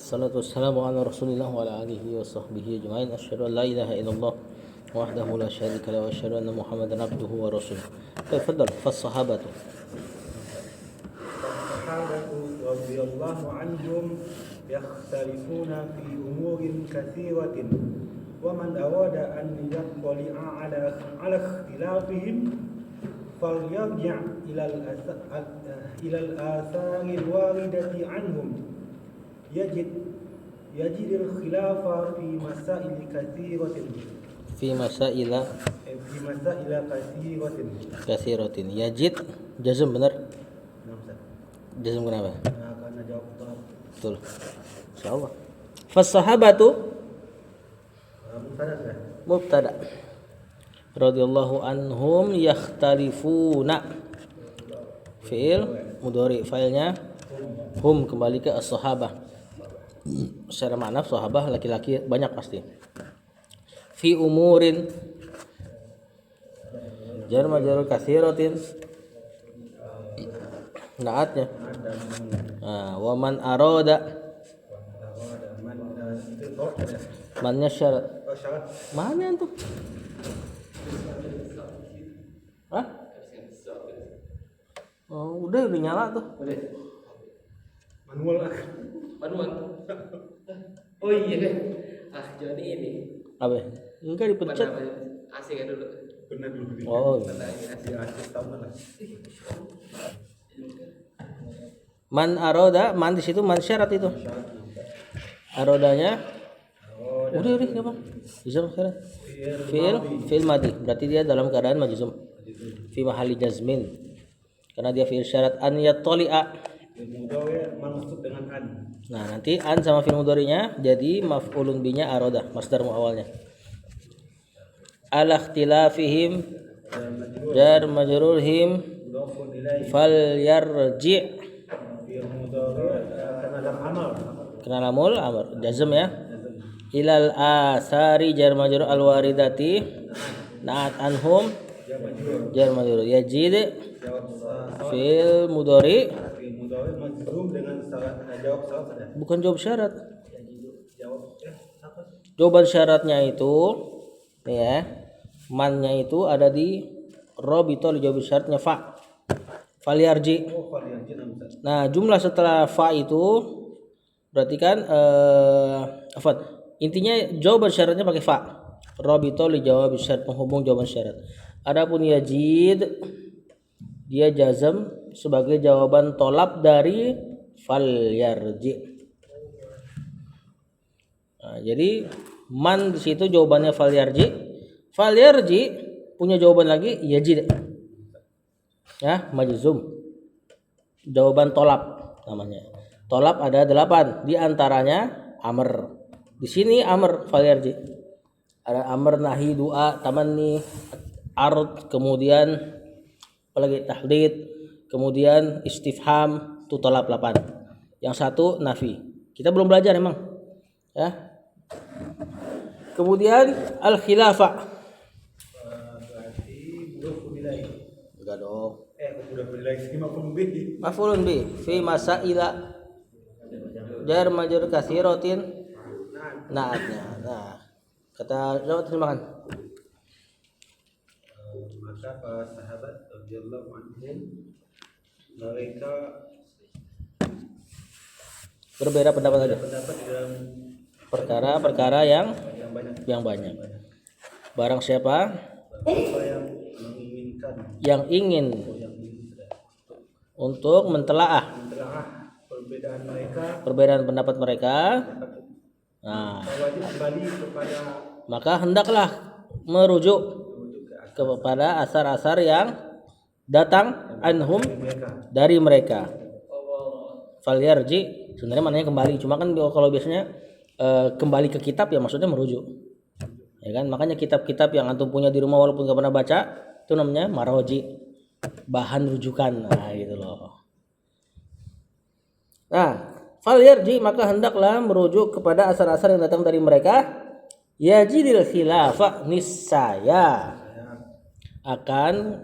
Salatu wassalamu ala rasulillah wa ala alihi wa sahbihi ajma'in. Asyhadu an la ilaha illallah wahdahu la syarika lahu wa asyhadu anna Muhammadan abduhu wa rasuluh. Tafadhal fas-sahabatu. Sahabatu radhiyallahu anhum yakhtalifuna fi umurin katsiratin wa man arada an yattali'a ala ikhtilafihim falyarji' ila al-athari al-waridati anhum yajid al-khilafa fi masail katsiratin Katsiratin. Yajid jazm benar? Jazm kenapa? Karena jawab Betul. Insyaallah. Fas-sahabatu mubtada. Radhiyallahu anhum yakhtalifuna. Fi'il mudhari, fa'ilnya hum, kembali ke as-sahabah. Secara makna sahabah laki-laki banyak pasti. Fi umurin jar majrur katsiratin naatnya. Wa man arada mannya syarat. Mana tuh? Hah? Oh, udah nyala tuh. manual. Oh iya kan. Jadi ini. Apa? Enggak dipencet. Asik kan dulu. Benar dulu. Oh. Asik tahun lah. Man aroda, man di situ man syarat itu. Arodanya. Udah enggak apa. Jazm syarat. Fi'il madi. Berarti dia dalam keadaan majzum. Fi mahalli jazmin. Karena dia fi'il syarat an yattali'a. Mudhari mansub dengan an. Nah, nanti an sama fi'il mudhari'nya jadi maf'ulun binya aroda, masdar muawalnya. Ala ikhtilafihim jar majrurhim Mudhafun ilaih. fal yarji' Fi'il mudhari karena dalam amal. kena lamul amr jazm ya. Ilal asari jar majrur al waridati naat anhum jar majrur yajid fil mudhari Fi'il mudhari majzum dengan syarat jawab syarat ada. bukan jawab syarat. Jawab apa? Jawaban syaratnya itu nih ya, mannya itu ada di robito, di jawab syaratnya fa falyarji. Oh, variasi namanya. Nah, jumlah setelah fa itu berarti kan intinya jawaban syaratnya pakai fa. Robito li jawab syarat, penghubung jawaban syarat. Adapun yajid dia jazm sebagai jawaban tolab dari falyarji. Nah, jadi man di situ jawabannya falyarji. Falyarji punya jawaban lagi yajid. Ya, majzum. Jawaban tolab namanya. Tolab ada 8, di antaranya amr. Di sini amr falyarji. Ada amr, nahi, doa, tamanni, ard, kemudian apalagi tahdid, kemudian istifham, itu tolab 8. Yang satu nafi. Kita belum belajar emang. Ya. Kemudian al-khilafah. Berarti mudhafun ilaih. Enggak dong. Mudhafun ilaih ini maf'ulun bihi. Maf'ulun bi fi masaila jar majrur katsiratin naatnya. Nah, kata jawab terjemahkan. Maka para sahabat radhiyallahu anhum mereka Berbeda pendapat aja. pendapat dalam Perkara-perkara yang banyak. barang siapa Apa yang menginginkan yang ingin untuk mentelaah mentelaah perbedaan mereka, perbedaan pendapat mereka, nah, wajib kembali kepada maka hendaklah merujuk kepada asar-asar yang datang anhum mereka. dari mereka. Falyarji sebenarnya maknanya kembali, cuma kan kalau biasanya kembali ke kitab ya maksudnya merujuk. Ya kan? Makanya kitab-kitab yang antum punya di rumah walaupun gak pernah baca itu namanya maroji, bahan rujukan. Nah, gitu loh. Nah, falyarji maka hendaklah merujuk kepada asar-asar yang datang dari mereka. Yajidil khilafah, niscaya akan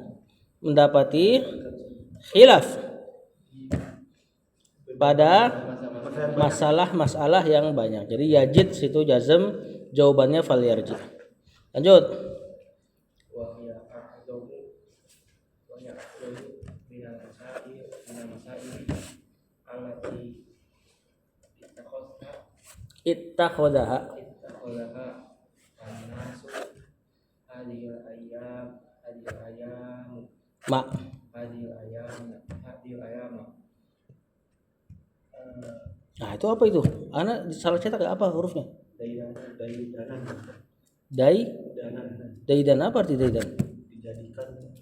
mendapati khilaf pada masalah yang banyak. Jadi yajid situ jazm, jawabannya falyarji. Lanjut. Wahya a'dhamu wahya a'dhamu minal masail allati Ittakhadha ittakhadhaha an-nasu hadhil ayyam ma. hadhil ayyam Nah, itu apa itu? Ana salah cetak apa hurufnya? Daidanan. Daidan apa arti daidan? Dijadikan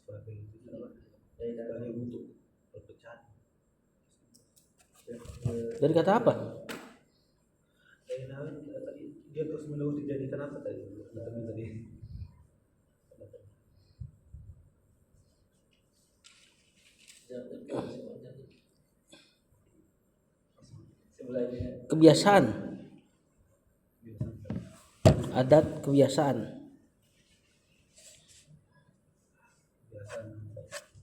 sebagai bentuk perpecahan. Dari kata apa? Daidanan tadi dia terus menerus dijadikan apa tadi? sebelahnya Kebiasaan. Adat kebiasaan.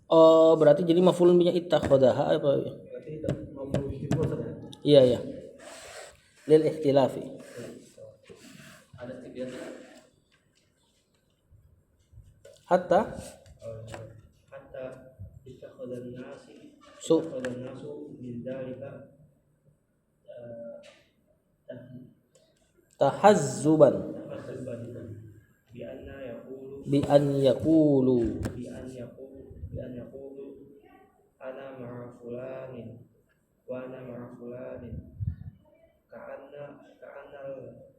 Oh, berarti jadi maf'ulun bihi ittakhadha apa? Berarti mau istimewa saja. Iya, iya. Lil ikhtilafi. ada kebiasaan Hatta hatta ittakhadhan su nasu min dzalika tahazzuban bi anna yaqulu bi an bi an yaqulu ana ma'a fulanin wa ana ma'a fulanin ka'anna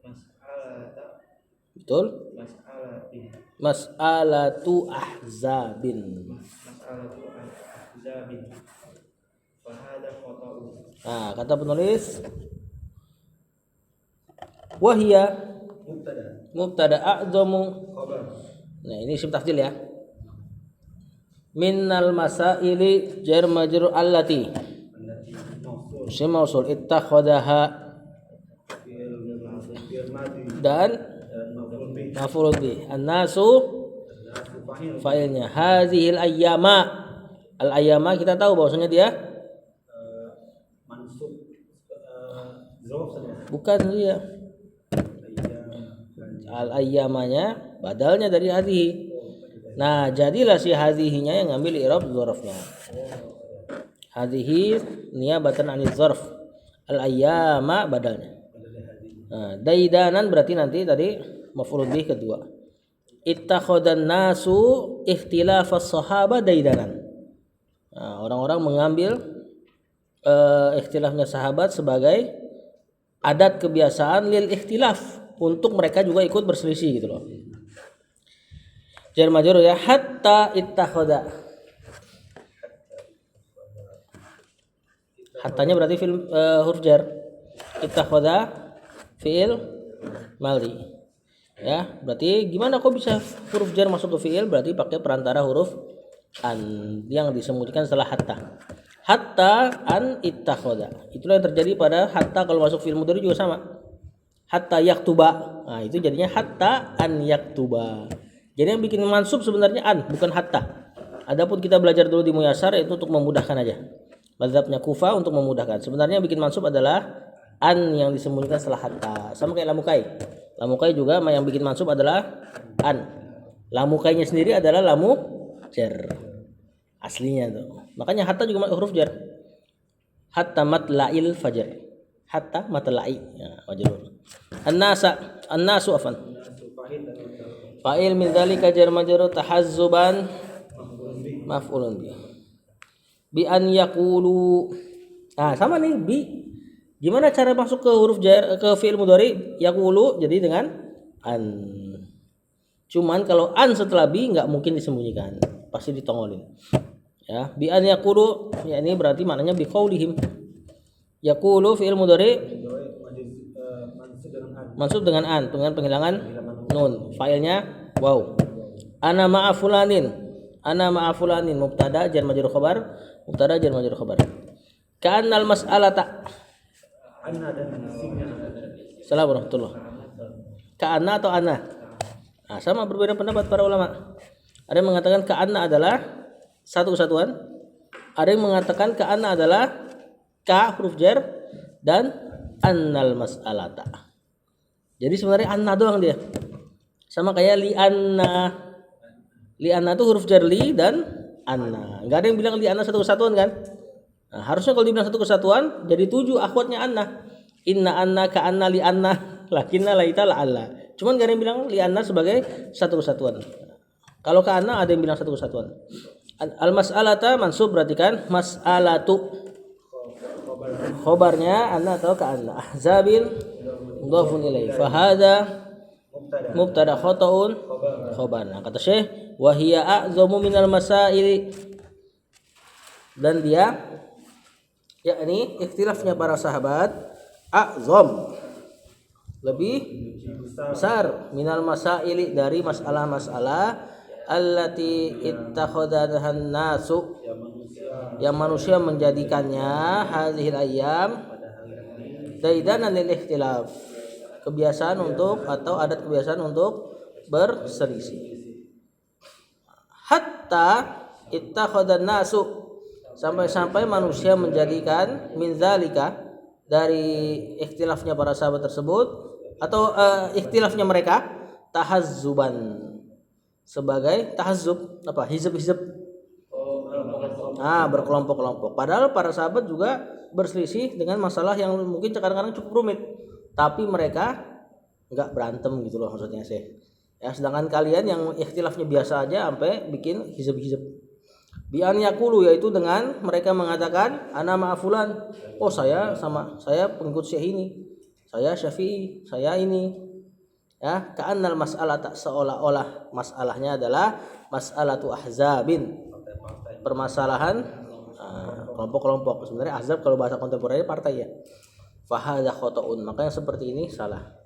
mas'alata betul. mas'alatin Mas'alatu ahzabin. mas'alatu ahzabin fa hadha khata'un. Nah, kata penulis wahia mubtada a'zamu. Khabar. Nah, ini isim tafdil ya. Minnal masaili jar majrur allati. Isim mausul ittakhadha dan maf'ulun bih. An-nasu fa'ilnya. Hadhil ayyama. Al ayyama kita tahu bahwasanya dia Mansub zawab saja. bukan dia. Al ayyamanya badalnya dari hadhihi. Nah, jadilah si hadhihinya yang ngambil i'rab dzarafnya. Hadhihi niyabatan 'anil dzarf. Al ayyama badalnya. Nah, daidanan berarti nanti tadi maf'ulun bih kedua. Ittakhadhan nasu ikhtilafas sahaba daidanan. Nah, orang-orang mengambil ikhtilafnya sahabat sebagai adat kebiasaan lil ikhtilaf, untuk mereka juga ikut berselisih gitu loh. Jar majrur ya, hatta ittakhadha. Hattanya berarti fi'il huruf jar. Ittakhadha fi'il madhi. Ya, berarti gimana kok bisa huruf jar masuk ke fi'il? Berarti pakai perantara huruf an yang disembunyikan setelah hatta. Hatta an ittakhadha. Itulah yang terjadi pada hatta kalau masuk fi'il mudhari juga sama. Hatta yaktuba. Nah, itu jadinya hatta an yaktuba. Jadi yang bikin mansub sebenarnya an, bukan hatta. Adapun kita belajar dulu di Muyasar itu untuk memudahkan aja. Mazhabnya Kufa untuk memudahkan. Sebenarnya yang bikin mansub adalah an yang disembunyikan setelah hatta. Sama kayak lamukai. Lamukai juga yang bikin mansub adalah an. Lamukainya sendiri adalah lamu jar. Aslinya tuh. Makanya hatta juga huruf jar. Hatta matla'il fajar. Hatta matla'i. Ya, majrur. An-nasu afan. Fa'il min dzalika jar majrur tahazzuban maf'ulun bi. Bi an yaqulu. Nah, sama nih bi. Gimana cara masuk ke huruf jar ke fi'il mudhari yaqulu jadi dengan an. Cuman kalau an setelah bi enggak mungkin disembunyikan, pasti ditongolin. Ya, bi an yaqulu ya ini berarti maknanya bi qaulihim. Yaqulu fi'il mudhari mansub dengan an, dengan penghilangan nun. Fa'ilnya waw. Ana ma'a fulanin. Ana ma'a fulanin mubtada jar majrur khabar. Mubtada jar majrur khabar. Ka'annal mas'alata. Anna dan isimnya. Assalamualaikum warahmatullah. Ka'anna atau ana? Nah, sama berbeda pendapat para ulama. Ada yang mengatakan ka'anna adalah satu kesatuan. Ada yang mengatakan ka'anna adalah ka huruf jar dan annal mas'alata. Jadi sebenarnya anna doang dia. Sama kayak li anna. Li anna itu huruf jar li dan anna. Enggak ada yang bilang li anna satu kesatuan kan? Nah, harusnya kalau dibilang satu kesatuan jadi 7 akhwatnya anna. Inna anna ka anna li anna lakinna laita la alla. Cuman enggak ada yang bilang li anna sebagai satu kesatuan. Kalau ka anna ada yang bilang satu kesatuan. Al mas'alata mansub berarti kan mas'alatu. Khobarnya anna atau ka anna. Ahzabin mudhafun ilaih. Fa hadza mubtada khata'un khobar. Nah, kata Syekh wa hiya a'zamu minal masaili, dan dia yakni ikhtilafnya para sahabat a'zam lebih besar minal masaili dari masalah-masalah allati ittakhadhahan nasu yang manusia menjadikannya hadhil ayyam daidanan lil ikhtilaf, kebiasaan untuk atau adat kebiasaan untuk berselisih. Hatta ittakhadhan nasu, sampai-sampai manusia menjadikan min zalika, dari ikhtilafnya para sahabat tersebut atau ikhtilafnya mereka, tahazzuban, sebagai tahazzub, apa, hizb-hizb, berkelompok-kelompok. Padahal para sahabat juga berselisih dengan masalah yang mungkin kadang-kadang cukup rumit, tapi mereka nggak berantem gitu loh maksudnya sih. Ya, sedangkan kalian yang ikhtilafnya biasa aja sampai bikin hizb-hizb. Bi an yaqulu, yaitu dengan mereka mengatakan ana ma'fulan, oh saya pengikut Syekh ini, saya Syafi'i, saya ini. Ya, ka'annal mas'alata, seolah-olah masalahnya adalah mas'alatu ahzabin, permasalahan kelompok-kelompok. Sebenarnya ahzab kalau bahasa kontemporer partai ya. Fahadha khotoun, makanya seperti ini salah.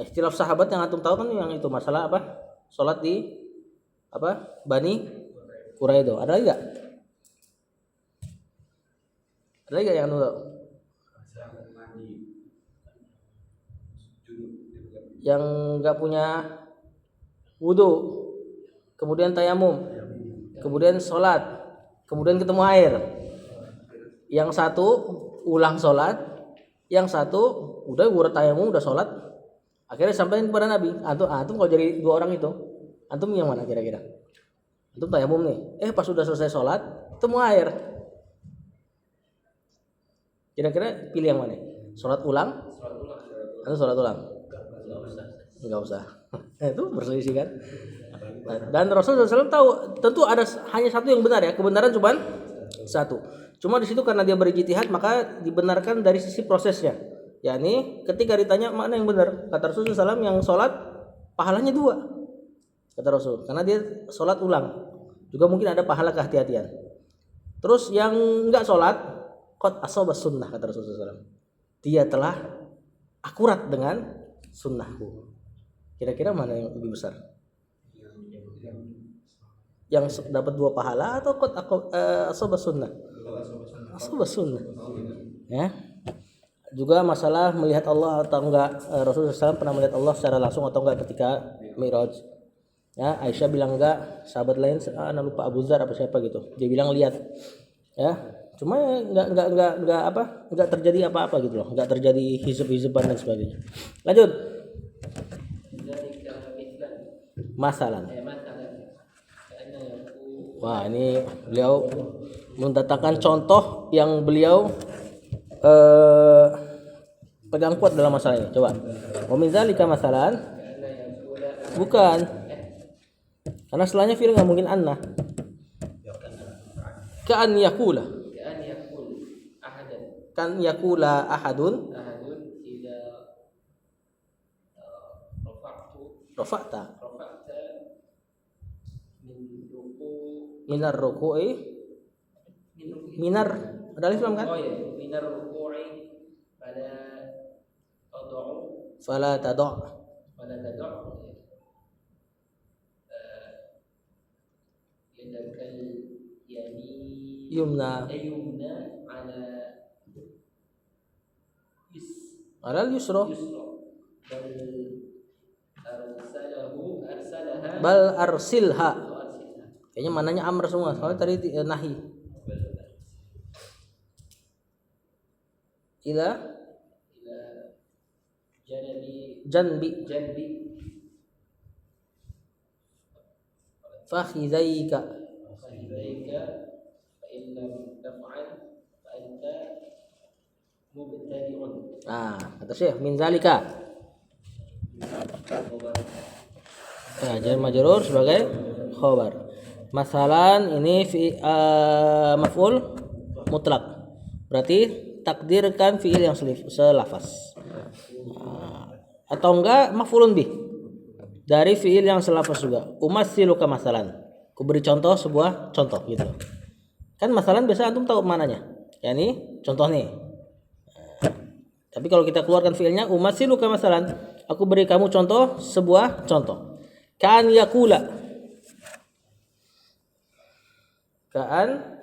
Ikhtilaf sahabat yang antum tahu kan yang itu masalah apa? Salat di apa? Bani Quraidah. Ada lagi enggak? Ada lagi enggak yang antum tahu? Yang enggak punya wudu, kemudian tayamum, kemudian sholat, kemudian ketemu air. Yang satu ulang sholat, yang satu udah tayamum, udah sholat, akhirnya sampaikan kepada Nabi. Antum kalau jadi dua orang itu, antum yang mana kira-kira? Antum tayamum nih, pas sudah selesai sholat, ketemu air. Kira-kira pilih yang mana? Sholat ulang? Atau sholat ulang? Enggak usah. Itu berselisih kan? Dan Rasulullah SAW tahu tentu ada hanya satu yang benar ya, kebenaran cuma satu. Cuma di situ karena dia berijtihad maka dibenarkan dari sisi prosesnya. Yakni ketika ditanya mana yang benar, kata Rasulullah SAW yang sholat pahalanya 2, kata Rasul, karena dia sholat ulang. Juga mungkin ada pahala kehati-hatian. Terus yang enggak sholat, qad asaba sunnah, kata Rasulullah SAW, dia telah akurat dengan sunnahku. Kira-kira mana yang lebih besar? Yang dapat 2 pahala atau qad asaba sunnah? Asaba sunnah. Ya. Juga masalah melihat Allah atau enggak, Rasulullah SAW pernah melihat Allah secara langsung atau enggak ketika Mi'raj. Ya, Aisyah bilang enggak, sahabat lain anak lupa Abu Dzar apa siapa gitu. Dia bilang lihat. Ya, cuma enggak terjadi apa-apa gitu loh. Enggak terjadi hizb-hizban dan sebagainya. Lanjut. Masalah. Wah, ini beliau mendatangkan contoh yang beliau pegang kuat dalam masalah ini. Coba. Wa min dzalika masalan. Bukan. Karena setelahnya fi'il enggak mungkin anna. Ka'an yakula. Kan yakula ahadun. Rafa'ta. Minar ruku'i. Minar ada alif lam kan? Oh iya, minar ruku'i pada tad'u. Fala tad'u. Yadakal Yumna ala Alal yusra. Bal arsilha. Kayaknya mananya amr semua. Soalnya tadi nahi. Ila janbi جنبي fakhidaika. فإليك فإن لم تفعل فأنت مبتدئ. Nah, kata Syekh min zalika. Nah, jar majrur sebagai khabar. Masalan ini maf'ul mutlak. Berarti takdirkan fi'il yang selafaz. Atau enggak maf'ulun bih. Dari fi'il yang selafaz juga. Umatsiluka masalan. Ku beri contoh sebuah contoh gitu. Kan masalan biasa antum tahu mananya. Ya ini contoh nih. Tapi kalau kita keluarkan fi'ilnya umatsiluka masalan, aku beri kamu contoh sebuah contoh. Ka'an yakula. Ka'an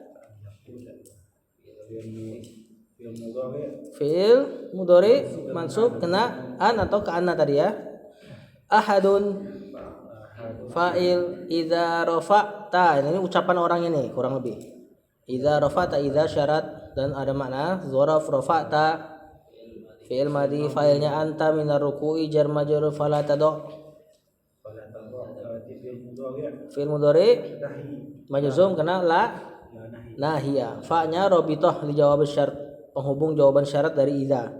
fi'il mudhari mansub kena an atau ka'anna tadi ya. Ahadun fa'il idza rafa'ta. Ini ucapan orang ini kurang lebih. Idza rafa'ta idza syarat dan ada makna dzaraf rafa'ta fi'il madhi fa'ilnya anta minar ruku'i jar majrur fala tadu. Fi'il mudhari majzum kena la nahia. Fa-nya rabithah li jawab syart, penghubung jawaban syarat dari idza.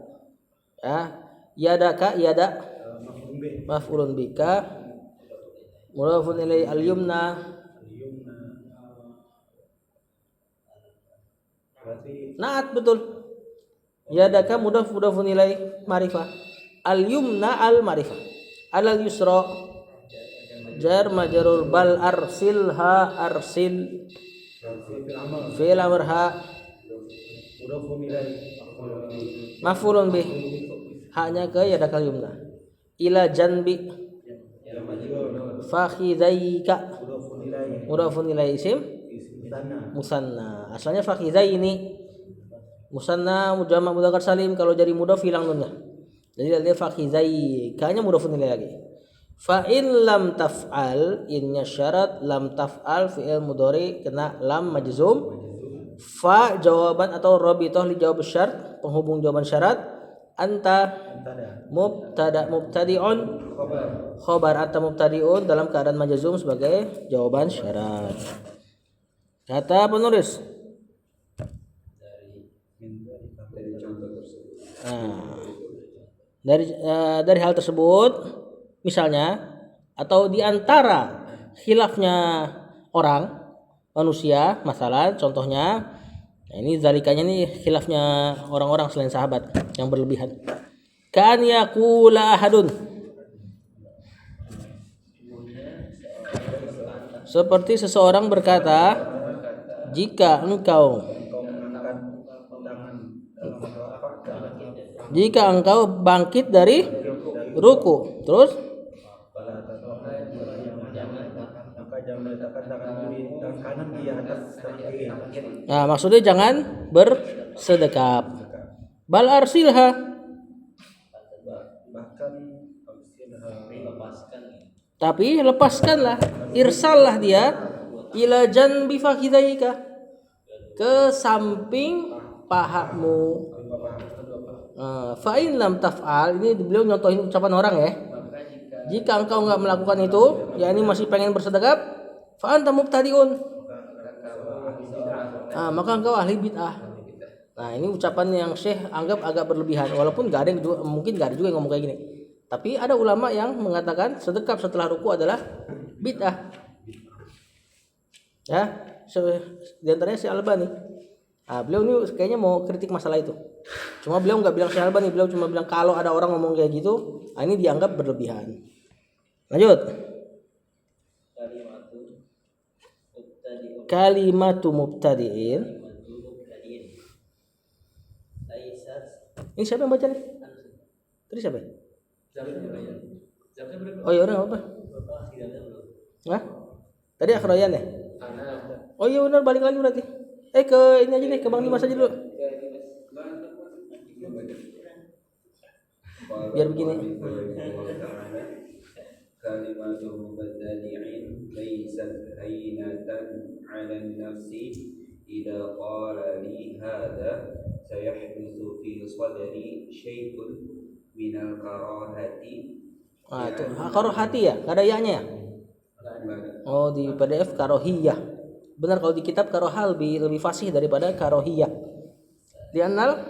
Ya. Yadaka yada maf'ulun bika mudhafun ilai al-yumna naat betul. Yadaka mudhafun ilai ma'rifah. Al-yumna al-ma'rifah. Alal yusra jar majrur bal arsilha arsil fi'il amr ha maf'ulun bih hanya ke yadakal yumna ila janbi fakhidaika mudhafun ilai isim musanna. Asalnya fakhidaini musanna jamak mudzakkar salim, kalau jadi mudhaf hilang nunnya. Jadi dia fakhidai, kayaknya mudhafun ilai lagi. Fa in lam taf'al, innya syarat, lam taf'al fi'il mudhari kena lam majzum. Fa jawaban atau rabithah li jawab syarat, penghubung jawaban syarat. Anta mubtadi'un khabar anta mubtadi'un dalam keadaan majzum sebagai jawaban syarat. Kata penulis. Nah, dari hal tersebut misalnya atau diantara khilafnya orang manusia, masalah contohnya, nah ini zalikanya nih khilafnya orang-orang selain sahabat yang berlebihan. Kan yaqula ahadun, seperti seseorang berkata, jika engkau bangkit dari ruku, terus nah maksudnya jangan bersedekap. Bal arsilha, tapi lepaskanlah, irsallah dia ila janbi fakhidaika, ke samping pahamu. Fa in lam taf'al, ini beliau nyontohin ucapan orang ya. Jika engkau enggak melakukan itu, ya ini masih pengen bersedekap, fa anta mubtadi'un. Maka engkau ahli bid'ah. Nah, ini ucapan yang Syekh anggap agak berlebihan, walaupun enggak ada yang mungkin enggak ada juga yang ngomong kayak gini. Tapi ada ulama yang mengatakan sedekap setelah ruku adalah bid'ah. Ya, di antaranya Syekh Al-Albani. Beliau ini kayaknya mau kritik masalah itu. Cuma beliau nggak bilang Syekh Al-Albani, beliau cuma bilang kalau ada orang ngomong kayak gitu, ini dianggap berlebihan. Lanjut. Kalimatu mubtadi'in. Ini siapa yang baca nih? Tadi siapa? Oh iya, orang apa? Hah? Tadi Akhroyan ya? Oh iya benar, balik lagi berarti. Ke ini aja nih, ke Bang Dimas aja dulu. Biar begini. Kalimatu mubtadi'in laysat haynatan 'ala an-nafsi idza qala li hadha sayahdutsu fi sadri syai'un min minal karahati. Ah, itu karohati ya, nggak ada ya-nya ya? Oh, di PDF karohiyah. Benar, kalau di kitab karohal lebih fasih daripada karohiyah. Di anal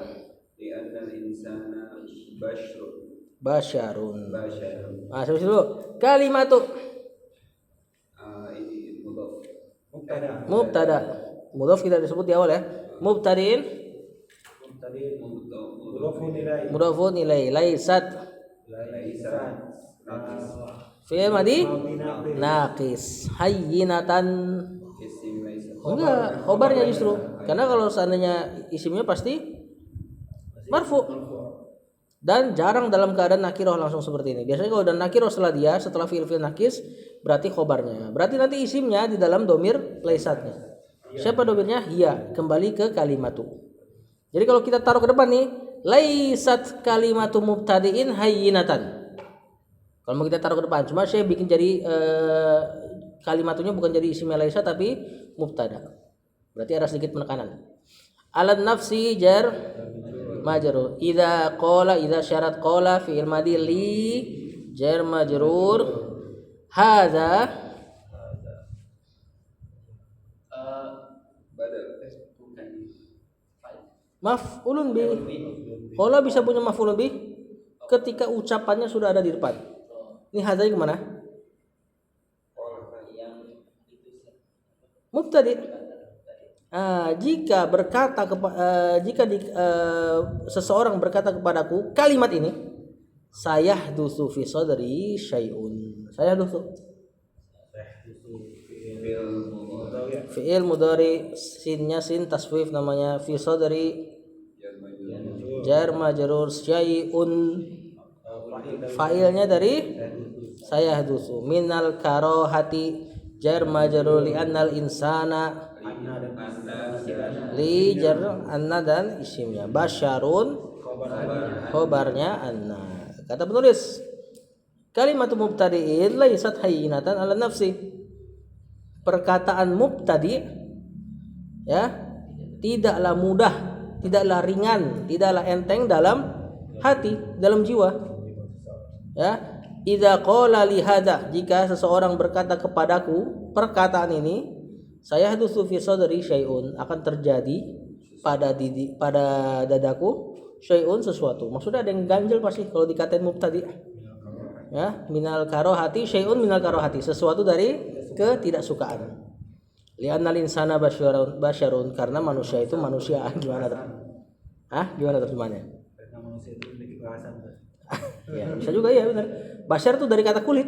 Li'annal insana basyarun. basyarun. Ah, sampai dulu. Kalimatu Ini mudhaf. mubtada. Mudhaf kita disebut di awal ya. Mubtadiin Tadi mudhafun ilaihi. mudhafun ilaihi laisat Laisat. fi'il madhi naqis hayyinatan. Isim laisa. Enggak, khobarnya justru. Karena kalau seandainya isimnya pasti marfu. Dan jarang dalam keadaan nakiroh langsung seperti ini. Biasanya kalau dan nakiroh setelah fi'il nakis berarti khobarnya. Berarti nanti isimnya di dalam domir laisatnya. Siapa domirnya? Hiya. Kembali ke kalimatu. Jadi kalau kita taruh ke depan nih, laisat kalimatu mubtadiin hayyinatan. Kalau mau kita taruh ke depan, cuma saya bikin jadi kalimatunya bukan jadi isimnya laisa tapi mubtada. Berarti ada sedikit penekanan. Alat nafsi jar majrur. Idza syarat qala fi'il madhi li jar majrur. Hadza Badal. bukan maf'ulun bi. Qala bisa punya maf'ulun bi ketika ucapannya sudah ada di depan. Ini hadza kemana? yang itu Mubtadi. Jika seseorang berkata kepadaku kalimat ini, sayahdusu fi sadri syai'un. Sayahdusu fi'il mudhari, sinnya sin taswif namanya, fi sadri jar majrur, syai'un fa'ilnya dari sayahdusu, minal karohati jar majrur li annal insana li jar anna dan isimnya, basyarun khobarnya anna. Kata penulis, kalimat mubtadi'in laisat hayyinatan ala nafsi. Perkataan mubtadi ya tidaklah mudah, tidaklah ringan, tidaklah enteng dalam hati, dalam jiwa. Ya, idza qala li hadza, jika seseorang berkata kepadaku perkataan ini, saya hadusu fi sadri syai'un, akan terjadi pada dadaku syai'un, sesuatu. Maksudnya ada yang ganjel pasti kalau dikatain mubtadi. Ya, minal karohati syai'un minal karohati, sesuatu dari ketidaksukaan. Li'annal insana basyarun, karena manusia itu manusia. Gimana tuh? Gimana terjemahannya? Karena manusia itu memiliki perasaan. Ya, bisa juga ya, benar. Basyar itu dari kata kulit.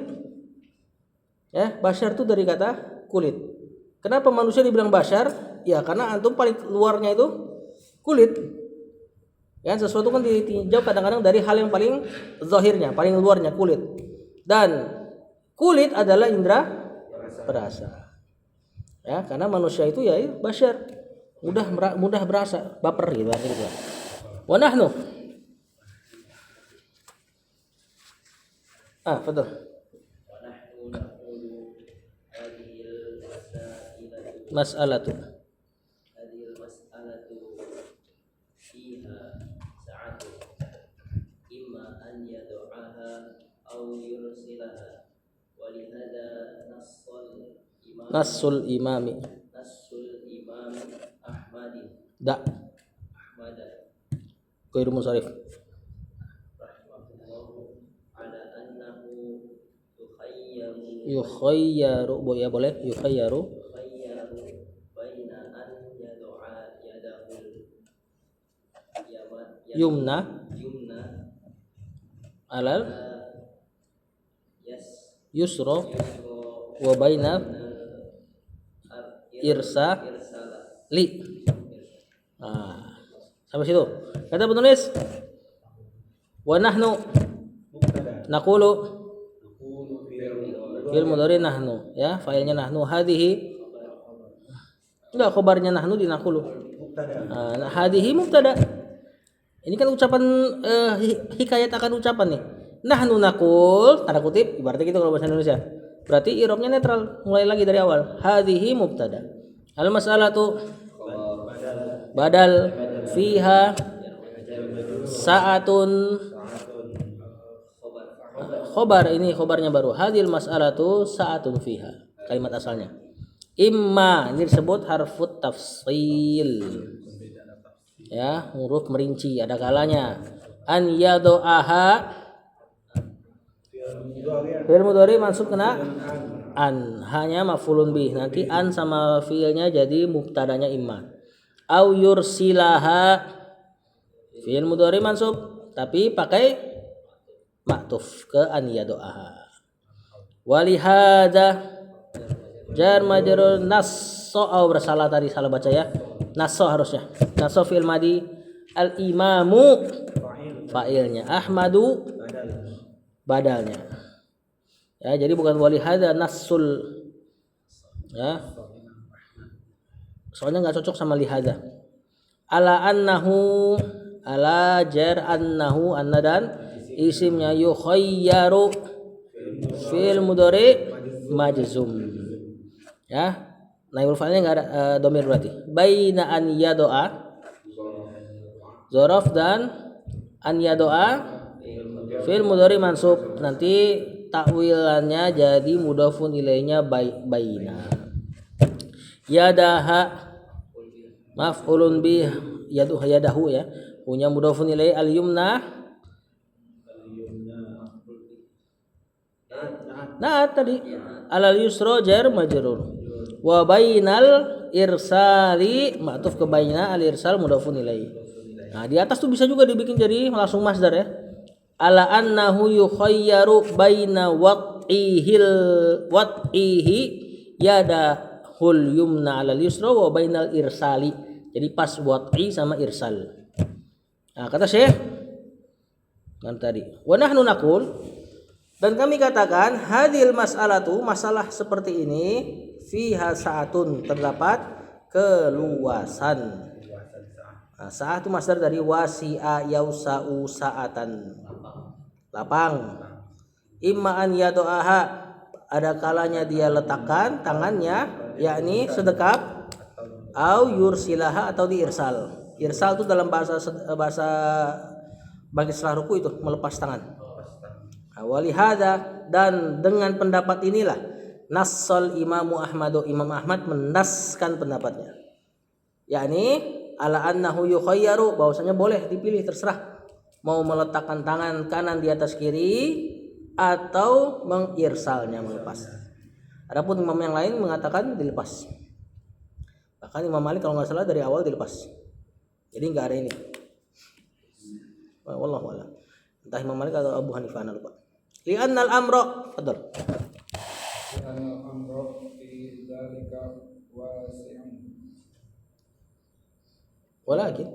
Ya, basyar itu dari kata kulit. Kenapa manusia dibilang basyar? Ya, karena antum paling luarnya itu kulit. Ya, sesuatu kan ditinjau kadang-kadang dari hal yang paling zahirnya, paling luarnya kulit. Dan kulit adalah indera perasa. Ya, karena manusia itu ya basyar, mudah berasa, baper gitu artinya. Wa nahnu betul. ونحن نقول هذه Mas'alatu. المسألة فيها سعة إما أن يدعها أو يرسلها ولهذا Nasul imami. الإمام أحمد Ghairu munsharif. رحمه الله على أنه Yukhayyaru, ya boleh, yukhayyaru. يخير بين أن يدعى يده Yumna alal yusra wa baina irsa li. Sampai situ. Kata penulis, wa nahnu naqulu fil mudhari nahnu, ya, failnya nahnu, hadhihi enggak, khobarnya nahnu di naqulu. Hadhihi mubtada. Ini kan ucapan hikayat akan ucapan nih. Nahnu naqul, tanda kutip, ibaratnya gitu kalau bahasa Indonesia. Berarti i'rabnya netral, mulai lagi dari awal. Hadhihi mubtada. Al mas'alatu badal fiha sa'atun Khobar ini khobarnya baru. Hadil mas'alatu sa'atun fiha. Kalimat asalnya. Imma ini disebut harfut tafsil. Ya, huruf merinci ada kalanya. An yado'aha fi'il mudhari mansub kena an, hanya maf'ulun bih. Nanti an sama fi'ilnya jadi mubtadanya imma. Au yursilaha fi'il mudhari mansub tapi pakai ma'tuf ke an yado'aha. Walihada jar majrur nasso, bersalah tadi, salah baca ya. Nasso harusnya. Nasso fi'il madi, al imamu fa'ilnya, ahmadu badalnya. Ya, jadi bukan walihada nassul. Ya. Soalnya nggak cocok sama lihada. Ala annahu, ala jar annahu, anna dan isimnya yukhayyaru fi'il mudhari majzum. Ya, naibul fa'ilnya nggak ada domir berarti. Baina an yadoa zorof dan an yadoa fi'il mudhari mansub. Nanti takwilannya jadi mudhafun ilainya baina. Yadaha maf'ulun bih, yadahu ya, punya mudhafun ilai al yumna. Nah tadi alal yusra jar majrur. Wa bainal irsali ma'tuf ke baina, al irsal mudhafun ilai. Nah, di atas tuh bisa juga dibikin jadi langsung masdar ya. Ala annahu yukhayyaru baina wat'ihi yadahul yumna alal yusra wa bainal irsali. Jadi pas wat'i sama irsal. Nah, kata Syekh kan tadi, wa nahnu naqul, dan kami katakan hadil mas'alatu, masalah seperti ini, fiha sa'atun, terdapat keluasan. Nah, sa'ah itu masdar dari wasi'a yausa'u sa'atan, lapang. Imma an yado'aha, ada kalanya dia letakkan tangannya, yakni sedekap, au yursilaha, atau diirsal. Irsal itu dalam bahasa bagi setelah ruku itu melepas tangan. Walihada, dan dengan pendapat inilah nassal imamu Ahmadu, Imam Ahmad menaskan pendapatnya, yakni ala annahu yukhayyaru, bahwasanya boleh dipilih, terserah mau meletakkan tangan kanan di atas kiri atau mengirsalnya, melepas. Adapun imam yang lain mengatakan dilepas. Bahkan Imam Malik kalau nggak salah dari awal dilepas, jadi nggak ada ini. Wallahu a'lam. Entah Imam Malik atau Abu Hanifah, ana lupa. Li'annal amra, fadhal. Li'annal amra fi dzalika wasi'un. Walakin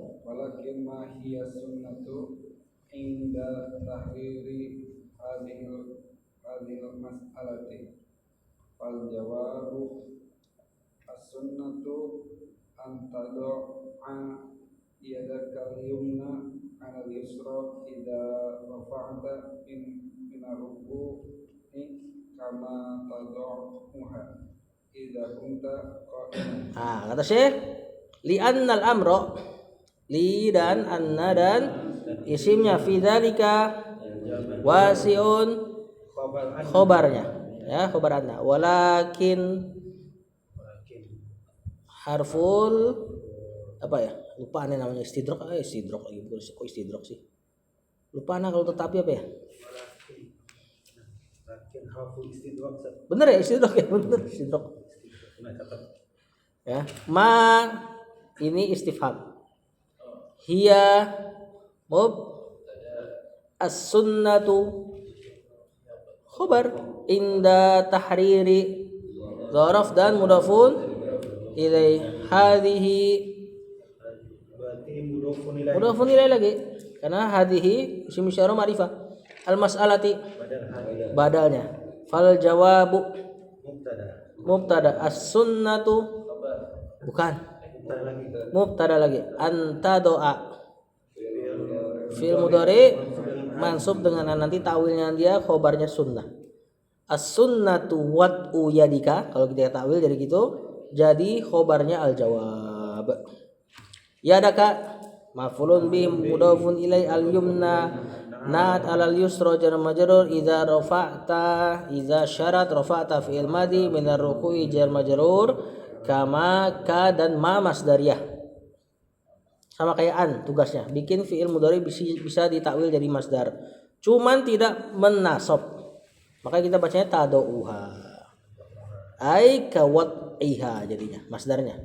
ma hiya sunnatu inda tahriri hadhil mas'alati. Fal jawabu as-sunnatu an tad'a yadaka al-yumna 'ala al-yusra idza rafa'ta min ar-ruku'i kama tad'uha idza kunta qa'iman. Kata Syekh, li'annal amra, li dan anna dan isimnya, fi dzalika wasi'un, khobarnya ya, khobar anna, walakin harful apa ya, lupa aneh namanya, istidrok lagi, kok istidrok sih, lupa aneh kalau tetapi apa ya, bener ya istidrok ya, bener istidrok ya. Ma ini istifham, hiya as-sunnatu khobar inda tahriri dzaraf dan mudhafun ilai, hadhihi mudhafun ilai lagi karena hadhihi isim isyarah ma'rifah, al mas'alati badalnya, fal jawabu mubtada, as-sunnatu bukan mubtada lagi, anta doa fi'il mudhari mansub dengan nanti takwilnya dia khobarnya sunnah. As-sunnatu wat'u yadika, kalau kita takwil jadi gitu, jadi khobarnya al-jawab. Yadaka maf'ulun bih mudhafun ilai, al-yumna Naat alal yusra jar majrur idza rafa'ta idza syarat rafa'ta fi'il madi min ar-ruku'i jar majrur kama ka dan ma masdariyah. Sama kayak an tugasnya. Bikin fi'il mudhari bisa ditakwil jadi masdar. Cuman tidak menasab. Maka kita bacanya tadauha. Ai ka wat'iha jadinya masdarnya.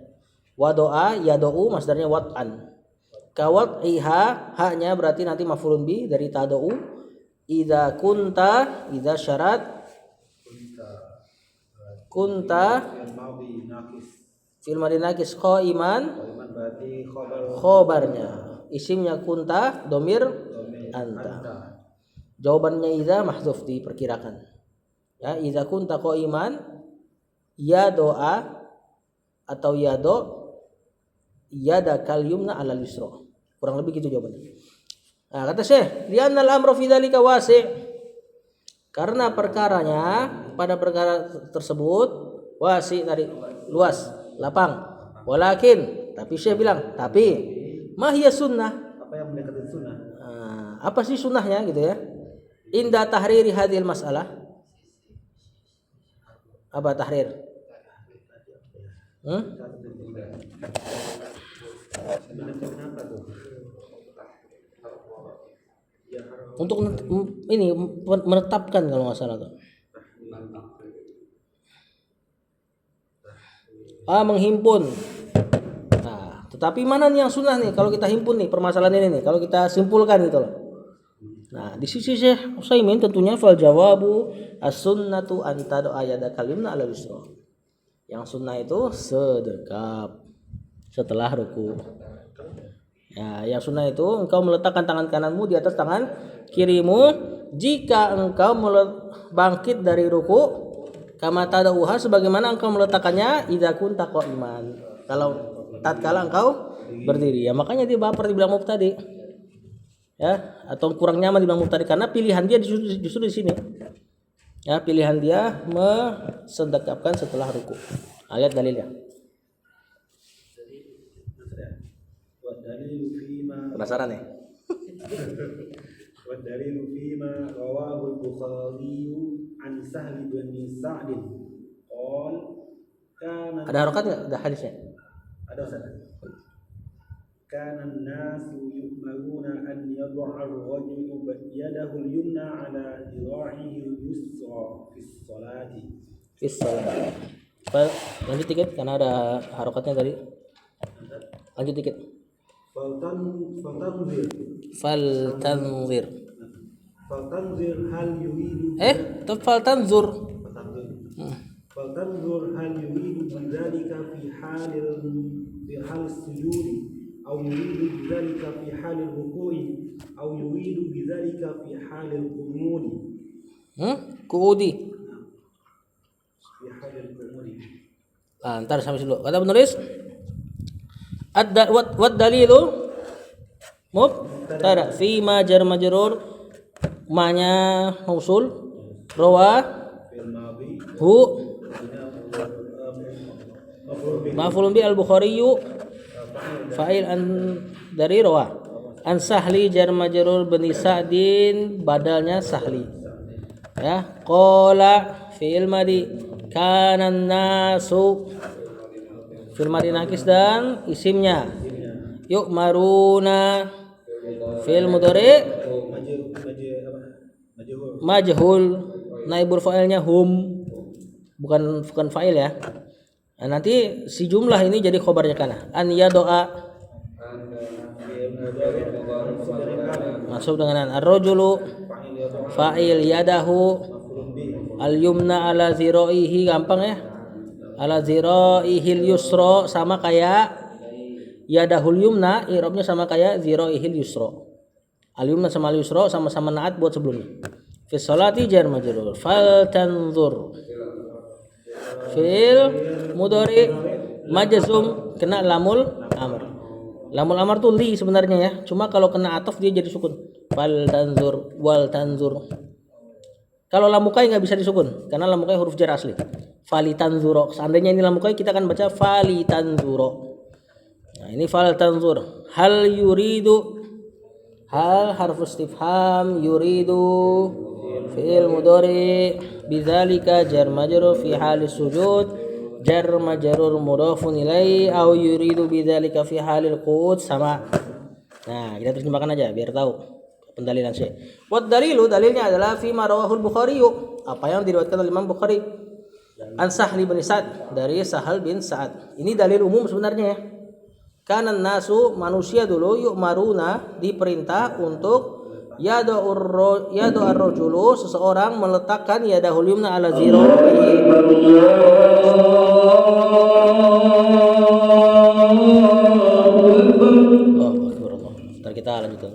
Wadoa yadou masdarnya wat'an. Kawat iha haknya berarti nanti maf'ulun bi dari tadau. Idza kunta idza syarat kunta Al-Madi Naqis. fil madi naqis qaiman Kalimat berarti khobarnya isimnya kunta domir anta. Jawabannya idza mahdzuf diperkirakan. Ya, idza kunta qaiman ya doa atau ya do yada kal yumna alal yusra. Kurang lebih gitu jawabannya. Nah, kata Syekh, li'annal amru fi dzalika wasi'. Karena perkaranya pada perkara tersebut wasi' tadi luas, lapang. Walakin, tapi Syekh bilang, tapi mahiyas sunnah. apa yang mendekati sunnah? Nah, apa sih sunnahnya gitu ya? Inda tahriri hadhil mas'alah. Apa tahrir? Kenapa tuh? Untuk ini menetapkan kalau nggak salah tuh. Menghimpun. Nah, tetapi mana nih yang sunnah nih? Kalau kita himpun nih permasalahan ini nih, kalau kita simpulkan gitu loh. Nah, di sisi Syekh Utsaimin tentunya fal jawabu as-sunnatu an tad'a yada kalimna ala yusra. Yang sunnah itu sedekap setelah ruku. Ya, yang sunnah itu engkau meletakkan tangan kananmu di atas tangan kirimu jika engkau bangkit dari ruku kama tadauha sebagaimana engkau meletakkannya idza kunta qaiman. Kalau tatkala engkau berdiri. Ya makanya dia baper dibilang mubtadi. Ya, atau kurang nyaman dibilang mubtadi karena pilihan dia justru di sini. Ya, pilihan dia mensendekapkan setelah ruku. Lihat dalilnya. Wadalilu fima Penasaran ya? Wadalilu fima rawahu al-Bukhari an Sahl bin Sa'd qol kana Ada harokat nggak? Ada hadisnya? ada Ustaz. Kana an-nasu yu'maruna an yad'a ar-rajulu yadahu al-yumna 'ala dhira'ihi al-yusra fi as-salati. Fis salat. Lanjut dikit karena ada harokatnya tadi. Lanjut dikit. Faltanzir Faltanzir hal yuridu faltanzur. faltanzur hal yuridu bidzalika fi hal sujudi aw yuridu bidzalika fi hal ruku'i aw yuridu bidzalika fi hal qunudi Kuudi. fi hal qunudi. Ntar sampai dulu. Kata penulis Wad dalilu mubtada fi ma jar majrur manya mausul rawa Fil madhi hu maf'ulun bi al-Bukhari fa'il an dari rawa an Sahli jar majrur bin Sa'din badalnya Sahli ya qala fi'il madi kana nasu fil madi nakis dan isimnya yuk maruna fil mudhari majhul naibul fa'ilnya hum bukan fa'il ya. Nah, nanti si jumlah ini jadi khobarnya kana an ya doa masuk dengan ar-rajulu fa'il yadahu al-yumna ala zira'ihi gampang ya. Ala zira'ihil yusra sama kayak yadahul yumna i'rabnya sama kayak zira'ihil yusra. Al yumna sama al yusra sama-sama naat buat sebelumnya. Fi sholati jar majrur fal tanzur fil mudhari majzum kena lamul amr. Lamul amr tuh li sebenarnya ya. Cuma kalau kena ataf dia jadi sukun. Fal tanzur wal tanzur. Kalau lamukai nggak bisa disukun karena lamukai huruf jar asli. Falitanzuro. Seandainya ini lamukai kita akan baca falitanzuro. Nah, ini falitanzur. Hal Hal harfu istifham yuridu fi'il mudhari bidzalika jar majrur fi halis sujud jar majrur mudhafun ilaihi au yuridu bidzalika fi halil qu'ud sama. Nah, kita terjemahkan aja biar tahu pendalilan sih. Buat dalilnya adalah fi ma rawahul Bukhari, apa yang diriwayatkan oleh Imam Bukhari. An Sahli bin Sa'ad, dari Sahal bin Sa'ad. Ini dalil umum sebenarnya ya. Kanan nasu, manusia dulu yu'maruna, diperintah untuk yadu'ur rajulu, seseorang meletakkan yadahul yumna ala zira'ihi. Ntar kita lanjutkan.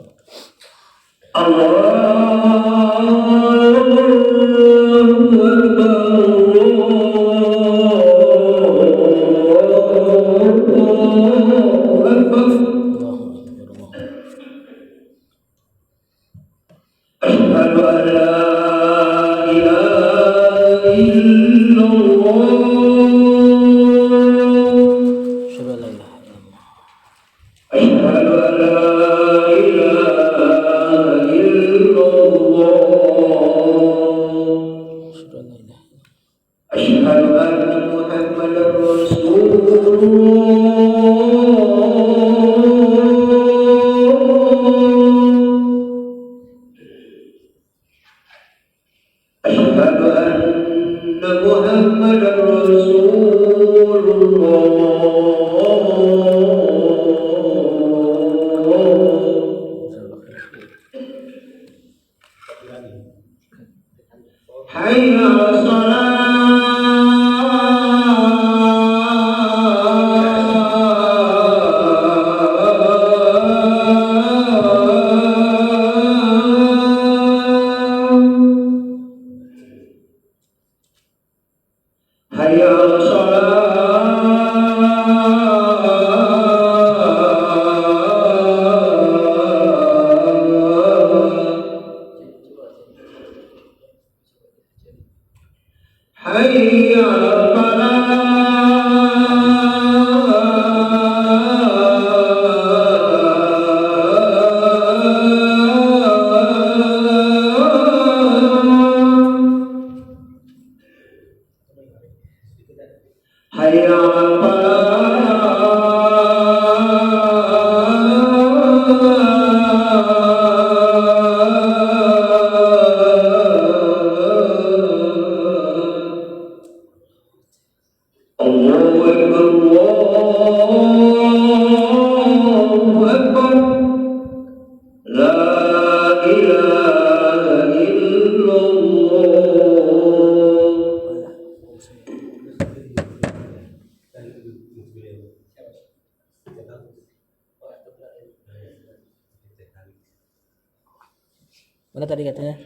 Mana tadi katanya?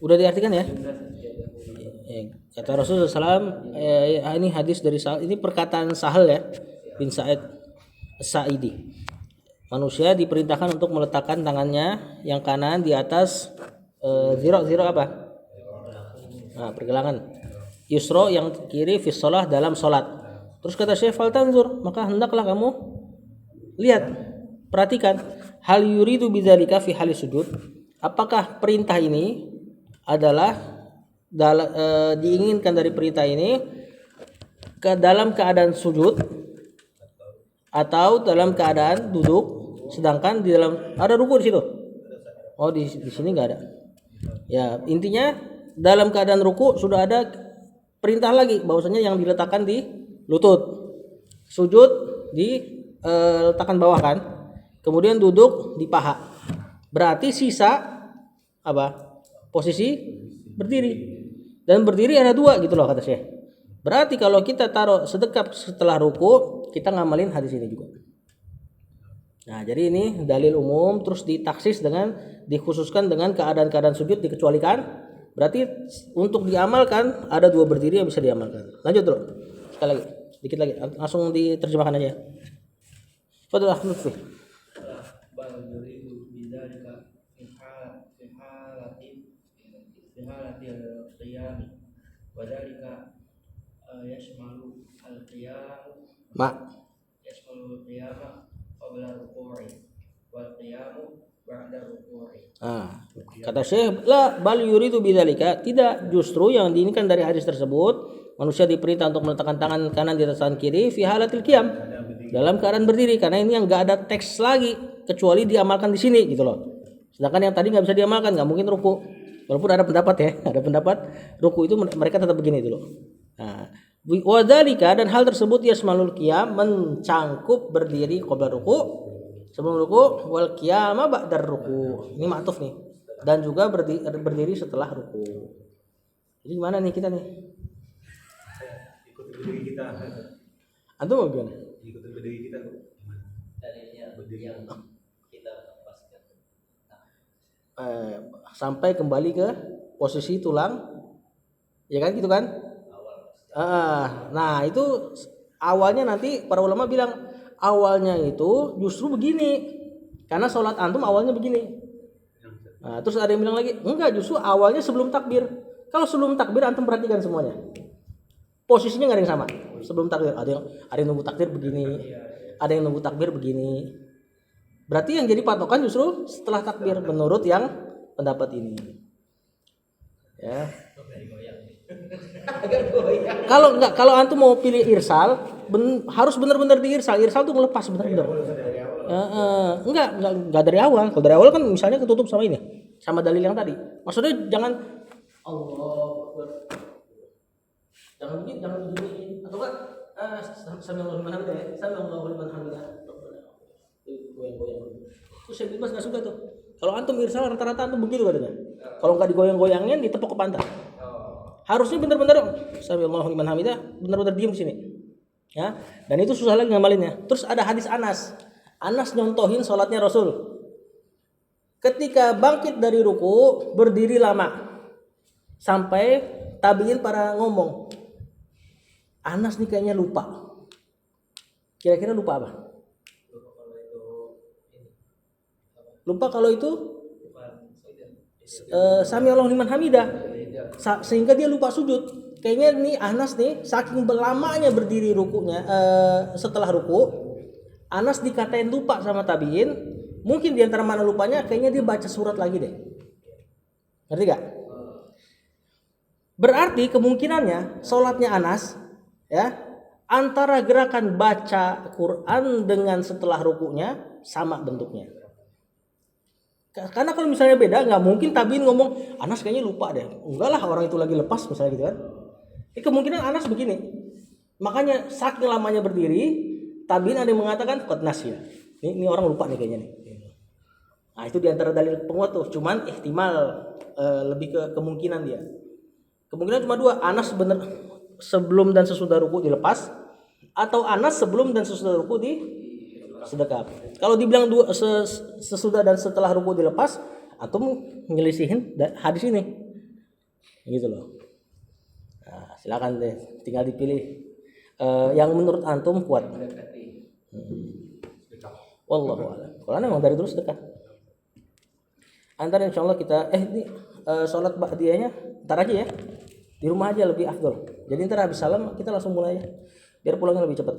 Udah diartikan ya? Kata Rasulullah SAW, ini hadis dari Sahal, ini perkataan Sahal ya bin Sa'id As-Sa'idi. Manusia diperintahkan untuk meletakkan tangannya yang kanan di atas ziro apa? Nah, pergelangan. Yusro yang kiri fi shalah, dalam sholat. Terus kata Syekh faltanzur, maka hendaklah kamu lihat, perhatikan. Hal yuridu bidzalika fi halis sujud. Apakah perintah ini adalah diinginkan dari perintah ini ke dalam keadaan sujud atau dalam keadaan duduk, sedangkan di dalam ada ruku di situ. Oh, di sini nggak ada. Ya, intinya dalam keadaan ruku sudah ada perintah lagi bahwasanya yang diletakkan di lutut, sujud diletakkan bawah kan, kemudian duduk di paha. Berarti sisa apa? Posisi berdiri. Dan berdiri ada dua gitu loh kata Syekh. Berarti kalau kita taruh sedekap setelah ruku, kita ngamalin hadis ini juga. Nah, jadi ini dalil umum terus ditaksis dengan dikhususkan dengan keadaan-keadaan sujud dikecualikan. Berarti untuk diamalkan ada dua berdiri yang bisa diamalkan. Lanjut dulu. Sekali lagi, dikit lagi. Langsung diterjemahkan aja. Fadhil Lutfi. Wadhalika yashmalu al-qiyam Ma. yashmalu al-qiyama qabla ruku'i والقيام بعد الركوع. Kata Syekh, la bal yuridu bidzalika, tidak, justru yang diinginkan dari hadis tersebut manusia diperintah untuk meletakkan tangan kanan di atas tangan kiri fi halatil qiyam, dalam keadaan berdiri, karena ini yang enggak ada teks lagi kecuali diamalkan di sini gitu loh. Sedangkan yang tadi nggak bisa diamalkan, nggak mungkin ruku. Walaupun ada pendapat ya, ada pendapat ruku itu mereka tetap begini dulu. Nah, wadzalika, dan hal tersebut yasmalul qiyam, mencangkup berdiri qabla ruku, sebelum ruku, wal qiyama ba'dar ruku. Ini ma'tuf nih. Dan juga berdiri setelah ruku. Jadi gimana nih kita nih? Ikuti berdiri kita. Antum mau gimana? Ikuti berdiri kita. Dalilnya yang kita lepaskan. Sampai kembali ke posisi tulang, ya kan gitu kan? Nah itu awalnya, nanti para ulama bilang awalnya itu justru begini, karena sholat antum awalnya begini. Nah, terus ada yang bilang lagi enggak, justru awalnya sebelum takbir. Kalau sebelum takbir antum perhatikan semuanya, posisinya nggak ada yang sama. Sebelum takbir ada yang nunggu takbir begini, ada yang nunggu takbir begini. Berarti yang jadi patokan justru setelah takbir menurut yang pendapat ini. Ya. Kalau antum mau pilih irsal, harus benar-benar diirsal. Irsal tuh melepas benar-benar. Enggak dari awal. Kalau dari awal kan misalnya ketutup sama ini, sama dalil yang tadi. Maksudnya jangan jangan begini, atau kan Sami'allahu liman hamidah ya. Sami'allahu liman hamidah. Goyang-goyang. Terus saya bebas nggak suka tuh. Kalau antum irsal rata-rata antum begitu katanya. Kalau nggak digoyang-goyangin, ditepuk ke pantat. Harusnya benar-benar Sami'allahu liman hamidah, benar-benar diam di sini. Ya. Dan itu susah lagi ngamalinnya. Terus ada hadis Anas. Anas nyontohin sholatnya Rasul. Ketika bangkit dari ruku, berdiri lama. Sampai tabiin para ngomong, Anas nih kayaknya lupa. Kira-kira lupa apa? Lupa kalau itu Sami'allahu liman hamidah, sehingga dia lupa sujud. Kayaknya nih Anas nih saking lamanya berdiri rukunya, setelah ruku Anas dikatain lupa sama tabiin. Mungkin diantara mana lupanya, kayaknya dia baca surat lagi deh. Ngerti gak? Berarti kemungkinannya sholatnya Anas ya, antara gerakan baca Quran dengan setelah rukunya sama bentuknya. Karena kalau misalnya beda, nggak mungkin tabiin ngomong Anas kayaknya lupa deh. Enggak lah, orang itu lagi lepas misalnya gitu kan. Kemungkinan Anas begini. Makanya saking lamanya berdiri, tabiin ada yang mengatakan qad nasya. Ini orang lupa nih kayaknya nih. Nah itu diantara dalil penguat tuh. Cuman ihtimal, lebih ke kemungkinan dia. Kemungkinan cuma dua. Anas bener sebelum dan sesudah ruku dilepas, atau Anas sebelum dan sesudah ruku sedekap. Kalau dibilang sesudah dan setelah ruku dilepas, antum nyelisihin hadis ini, gitu loh. Nah, silakan deh, tinggal dipilih yang menurut antum kuat. Wallahu a'lam. Kalau memang dari dulu sedekah. Antar insyaallah kita ini sholat ba'diyahnya ntar aja ya, di rumah aja lebih afdol. Jadi ntar habis salam kita langsung mulai ya, biar pulangnya lebih cepat.